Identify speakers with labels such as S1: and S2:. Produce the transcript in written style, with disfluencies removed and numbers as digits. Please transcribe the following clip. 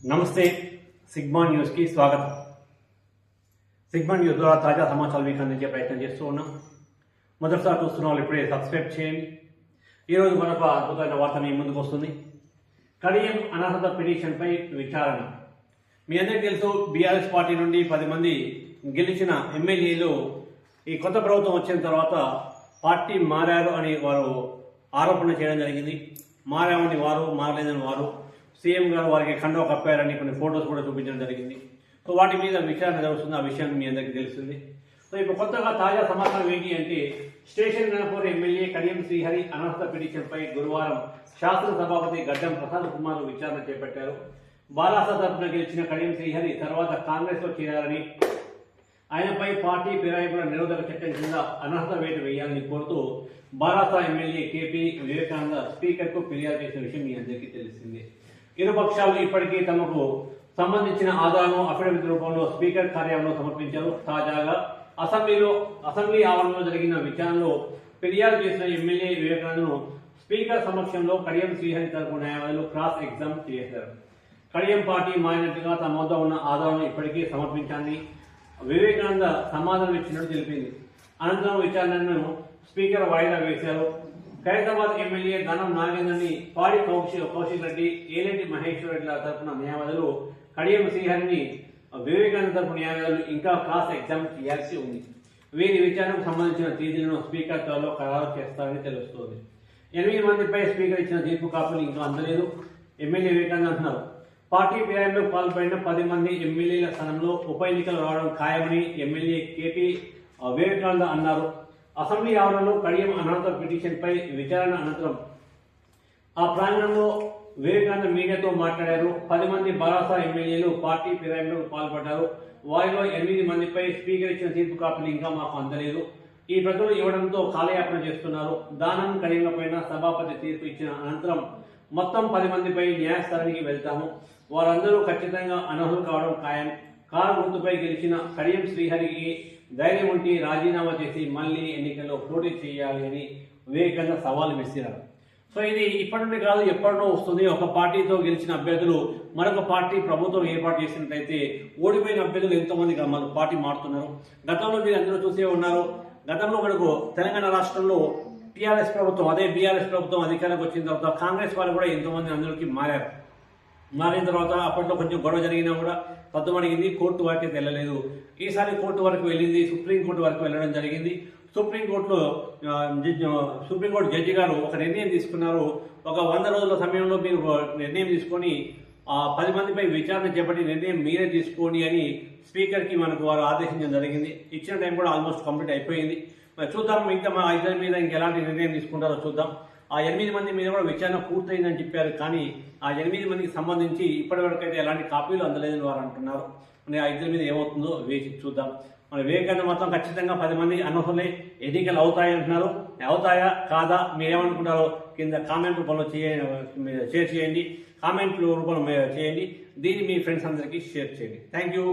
S1: నమస్తే సిగ్మా న్యూస్కి స్వాగతం. సిగ్మా న్యూస్ ద్వారా తాజా సమాచారాలు మీకు అందించే ప్రయత్నం చేస్తూ ఉన్నాం. మొదటిసారి చూస్తున్న వాళ్ళు ఇప్పుడే సబ్స్క్రైబ్ చేయండి. ఈరోజు మరొక అద్భుతమైన వార్త మీ ముందుకు వస్తుంది. కడియం అనర్హత పిటిషన్పై విచారణ. మీ అందరికీ తెలుసు, బీఆర్ఎస్ పార్టీ నుండి 10 మంది గెలిచిన ఎమ్మెల్యేలు ఈ కొత్త ప్రభుత్వం వచ్చిన తర్వాత పార్టీ మారారు అని వారు ఆరోపణ చేయడం జరిగింది. మారామని వారు, మారలేదని వారు, సీఎం గారు వారికి కండవ కప్పారని కొన్ని ఫొటోస్ కూడా చూపించడం జరిగింది. సో వాటి మీద విచారణ జరుగుతుంది. ఆ విషయం మీ అందరికీ తెలుస్తుంది. సో ఇప్పుడు కొత్తగా తాజా సమాచారం ఏంటి అంటే, స్టేషన్ గణపూర్ ఎమ్మెల్యే కడియం శ్రీహరి అనర్హత పిటిషన్పై గురువారం శాసనసభాపతి గడ్డం ప్రసాద్ కుమార్ విచారణ చేపట్టారు. బాలాస తరఫున గెలిచిన కడియం శ్రీహరి తర్వాత కాంగ్రెస్లో చేరారని, ఆయనపై పార్టీ ఫిరాయింపుల నిరోధక చట్టం కింద అనర్హత వేటు వేయాలని కోరుతూ బాలాస ఎమ్మెల్యే కేపీ వివేకానంద స్పీకర్కు ఫిర్యాదు చేసిన విషయం మీ అందరికీ తెలిసిందే. ఇరు పక్షాలు ఇప్పటికీ తమకు సంబంధించిన ఆధారాలను అఫిడవిట్ రూపంలో స్పీకర్ కార్యాలయంలో సమర్పించారు. తాజాగా అసెంబ్లీ ఆవరణలో జరిగిన విచారణలో ఫిర్యాదు చేసిన ఎమ్మెల్యే వివేకానందను స్పీకర్ సమక్షంలో కడియం శ్రీహరి తరపు న్యాయవాదులు క్రాస్ ఎగ్జామ్ చేశారు. కడియం పార్టీ మారినట్టుగా తమ వద్ద ఉన్న ఆధారాలను ఇప్పటికీ సమర్పించాలని వివేకానంద సమాధానం ఇచ్చినట్టు తెలిపింది. అనంతరం విచారణను స్పీకర్ వాయిదా వేశారు. ఖైరతాబాద్ ఎమ్మెల్యే ధనం నాగేంద్రని పాడి కౌశిక్ రెడ్డి, ఏలేటి మహేశ్వర్ రెడ్డి తరఫున న్యాయవాదులు కడియం శ్రీహరిని వివేకానంద తరఫు న్యాయవాదులు ఇంకా క్రాస్ ఎగ్జామ్ చేయాల్సి ఉంది. వీరి విచారణకు సంబంధించిన తేదీలను స్పీకర్ త్వరలో ఖరారు చేస్తారని తెలుస్తోంది. 8 మందిపై స్పీకర్ ఇచ్చిన తీర్పు కాపీలు ఇంకా అందలేదు ఎమ్మెల్యే వివేకానంద అంటున్నారు. పార్టీ ఫిరాయింపులో పాల్పడిన 10 మంది ఎమ్మెల్యేల స్థానంలో ఉప ఎన్నికలు రావడం ఖాయమని ఎమ్మెల్యే కేపీ వివేకానంద అన్నారు. అసెంబ్లీ ఆవరణలో కడియం అనర్హత పిటిషన్పై విచారణ అనంతరం ఆ ప్రాంగణంలో వివేకానంద మీడియాతో మాట్లాడారు. 10 మంది బారాసా ఎమ్మెల్యేలు పార్టీ ఫిరాయింపులకు పాల్పడ్డారు. వారిలో 8 మందిపై స్పీకర్ ఇచ్చిన తీర్పు కాపీలు ఇంకా మాకు అందలేదు. ఈ ప్రజలు ఇవ్వడంతో కాలయాపన చేస్తున్నారు. దానం కడియంలపైన సభాపతి తీర్పు ఇచ్చిన అనంతరం మొత్తం 10 మందిపై న్యాయస్థానానికి వెళ్తాము. వారందరూ ఖచ్చితంగా అనర్హులు కావడం ఖాయం. కారు గుర్తుపై గెలిచిన కడియం శ్రీహరికి ధైర్యం ఉంటే రాజీనామా చేసి మళ్ళీ ఎన్నికల్లో పోటీ చేయాలి అని వివేకానంద సవాల్ విసిరారు. సో ఇది ఇప్పటి నుండి కాదు, ఎప్పటినో వస్తుంది. ఒక పార్టీతో గెలిచిన అభ్యర్థులు మరొక పార్టీ ప్రభుత్వం ఏర్పాటు చేసినట్లయితే ఓడిపోయిన అభ్యర్థులు ఎంతోమంది మన పార్టీ మారుతున్నారు. గతంలో మీరు అందరూ చూసే ఉన్నారు. గతంలో మనకు తెలంగాణ రాష్ట్రంలో టీఆర్ఎస్ ప్రభుత్వం, అదే బీఆర్ఎస్ ప్రభుత్వం అధికారంలోకి వచ్చిన తర్వాత కాంగ్రెస్ వాళ్ళు కూడా ఎంతోమంది అందరికీ మారారు. మారిన తర్వాత అప్పట్లో కొంచెం గొడవ జరిగినా కూడా తత్వమడిగింది, కోర్టు వరకు వెళ్ళలేదు. ఈసారి కోర్టు వరకు వెళ్ళింది, సుప్రీంకోర్టు వరకు వెళ్ళడం జరిగింది. సుప్రీంకోర్టు జడ్జి గారు ఒక నిర్ణయం తీసుకున్నారు. ఒక 100 రోజుల సమయంలో మీరు నిర్ణయం తీసుకొని 10 మందిపై విచారణ చేపట్టి నిర్ణయం మీరే తీసుకోండి అని స్పీకర్కి మనకు వారు ఆదేశించడం జరిగింది. ఇచ్చిన టైం కూడా ఆల్మోస్ట్ కంప్లీట్ అయిపోయింది. చూద్దాం ఇంకా మా ఇద్దరి మీద ఇంకెలాంటి నిర్ణయం తీసుకుంటారో చూద్దాం. ఆ 8 మంది మీద కూడా విచారణ పూర్తయిందని చెప్పారు. కానీ ఆ 8 మందికి సంబంధించి ఇప్పటివరకు అయితే ఎలాంటి కాపీలు అందలేదని వారు అంటున్నారు. మరి ఆ ఇద్దరి మీద ఏమవుతుందో వేసి చూద్దాం. మన వివేకానంద మొత్తం ఖచ్చితంగా 10 మంది అనర్హులే, ఎన్నికలు అవుతాయి అంటున్నారు. అవుతాయా కాదా మీరేమనుకుంటారో కింద కామెంట్ రూపంలో షేర్ చేయండి. కామెంట్ రూపంలో చేయండి. దీన్ని మీ ఫ్రెండ్స్ అందరికీ షేర్ చేయండి. Thank you.